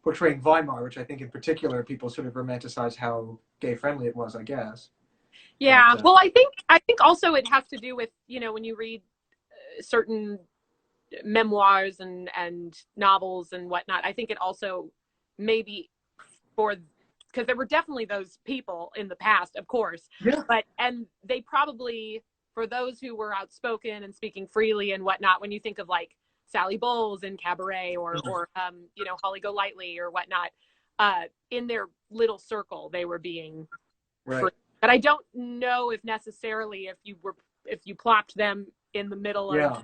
portraying Weimar, which I think in particular people sort of romanticize how gay friendly it was, I guess. Yeah. Well, I think also it has to do with, you know, when you read certain memoirs and novels and whatnot, I think it also maybe because there were definitely those people in the past, of course, and they probably, for those who were outspoken and speaking freely and whatnot, when you think of like Sally Bowles in Cabaret or you know, Holly Golightly or whatnot, in their little circle they were being free. But I don't know if necessarily if you plopped them in the middle of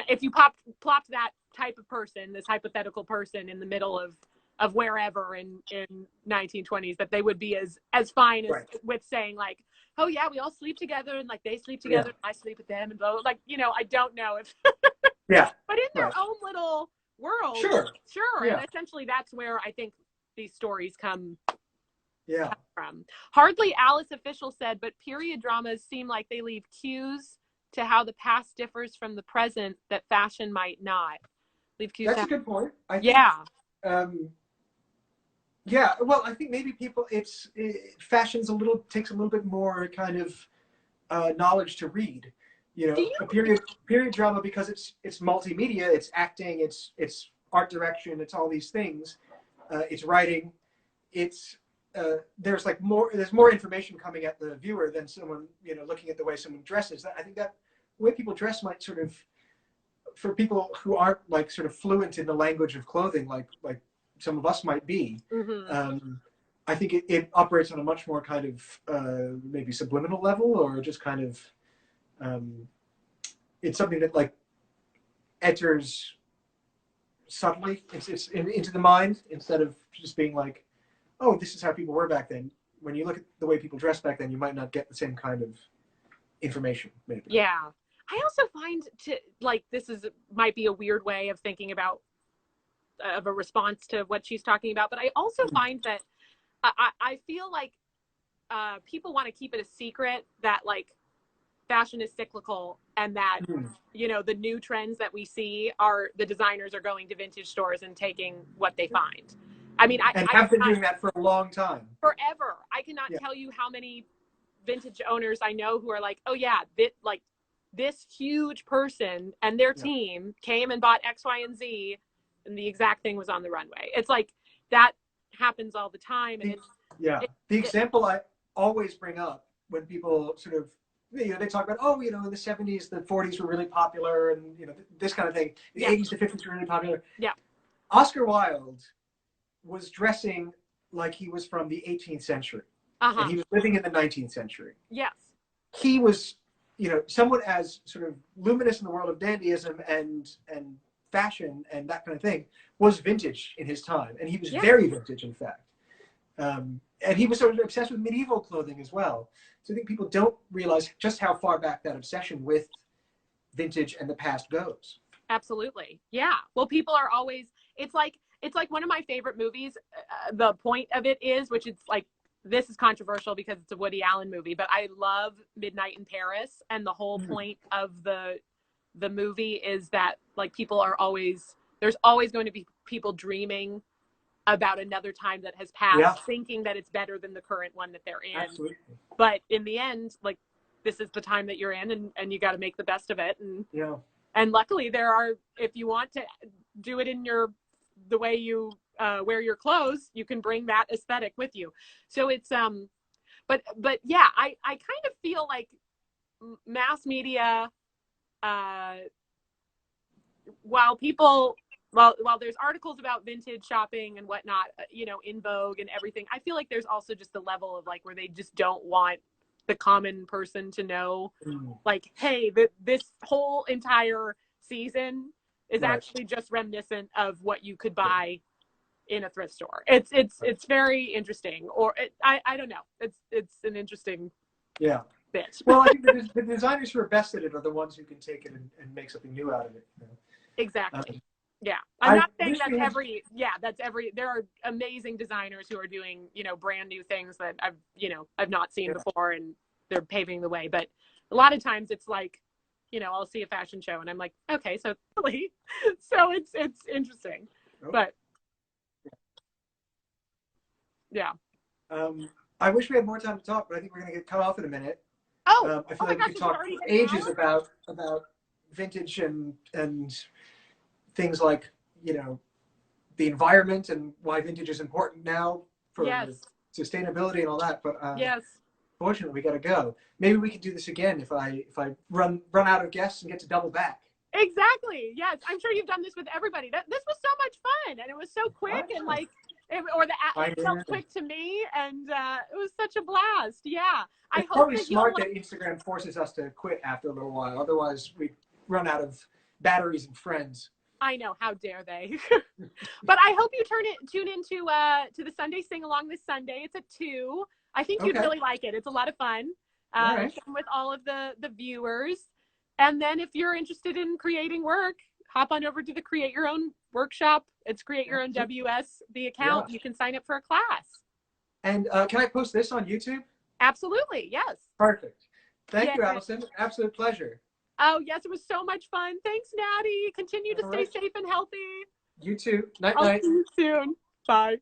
if you plopped that type of person, this hypothetical person, in the middle of wherever in 1920s, that they would be as fine as with saying like, oh yeah, we all sleep together, and like they sleep together, and I sleep with them, and blah, like, you know, I don't know if but in their own little world, sure. And essentially that's where I think these stories come from. Hardly Alice Official said, but period dramas seem like they leave cues to how the past differs from the present that fashion might not. Leave cues. That's a good point. I think, yeah, well, I think maybe fashion's takes a little bit more kind of knowledge to read. You know, a period drama, because it's multimedia, it's acting, it's art direction, it's all these things, it's writing, there's more information coming at the viewer than someone, you know, looking at the way someone dresses. I think that the way people dress might sort of, for people who aren't like sort of fluent in the language of clothing, like some of us might be, I think it operates on a much more kind of maybe subliminal level, or just kind of it's something that like enters subtly into the mind, instead of just being like, oh, this is how people were back then. When you look at the way people dressed back then, you might not get the same kind of information, maybe. Yeah. I also find this might be a weird way of thinking about of a response to what she's talking about, but I also find that I feel like people want to keep it a secret that like fashion is cyclical, and that you know, the new trends that we see are the designers are going to vintage stores and taking what they find. I mean, I have been doing that for a long time, forever. I cannot tell you how many vintage owners I know who are like, oh yeah, this huge person and their team came and bought X, Y, and Z, and the exact thing was on the runway. It's like that happens all the time. And the example I always bring up when people sort of, you know, they talk about, oh, you know, in the 70s, the 40s were really popular, and, you know, this kind of thing. The 80s, the 50s were really popular. Yeah. Oscar Wilde was dressing like he was from the 18th century. And he was living in the 19th century. Yes. He was, you know, someone as sort of luminous in the world of dandyism and fashion and that kind of thing, was vintage in his time. And he was very vintage, in fact. And he was sort of obsessed with medieval clothing as well. So I think people don't realize just how far back that obsession with vintage and the past goes. Absolutely. Yeah. Well, people are always, it's like one of my favorite movies. The point of it is, which it's like, this is controversial because it's a Woody Allen movie, but I love Midnight in Paris. And the whole point of the movie is that like people are always, there's always going to be people dreaming about another time that has passed, thinking that it's better than the current one that they're in. Absolutely. But in the end, like, this is the time that you're in, and you got to make the best of it. And and luckily there are, if you want to do it in the way you wear your clothes, you can bring that aesthetic with you. So it's but yeah, I kind of feel like mass media, while there's articles about vintage shopping and whatnot, you know, in Vogue and everything, I feel like there's also just a level of like where they just don't want the common person to know, like, hey, this whole entire season is actually just reminiscent of what you could buy in a thrift store. It's very interesting, or I don't know. It's an interesting bit. Well, I think the designers who are best at it are the ones who can take it and make something new out of it. You know? Exactly. Yeah. I'm not saying that's every, there are amazing designers who are doing, you know, brand new things that I've not seen before, and they're paving the way. But a lot of times it's like, you know, I'll see a fashion show and I'm like, okay, so really, so it's interesting, but yeah. I wish we had more time to talk, but I think we're going to get cut off in a minute. I feel like we could talk for ages about vintage and things like, you know, the environment and why vintage is important now for sustainability and all that. But fortunately, we got to go. Maybe we could do this again if I run out of guests and get to double back. Exactly. Yes, I'm sure you've done this with everybody. This was so much fun, and it was so quick, and like, it felt quick to me, and it was such a blast. Yeah, it's probably smart that Instagram forces us to quit after a little while. Otherwise, we run out of batteries and friends. I know, how dare they? But I hope you tune into to the Sunday Sing Along this Sunday. It's at 2. I think you'd really like it. It's a lot of fun. With all of the viewers. And then if you're interested in creating work, hop on over to the Create Your Own workshop. It's Create Your Own WS, the account. You can sign up for a class. And can I post this on YouTube? Absolutely, yes. Perfect. Thank you, Allison. Absolute pleasure. Oh, yes, it was so much fun. Thanks, Natty. Continue to stay safe and healthy. You too. Night, I'll night. see you soon. Bye.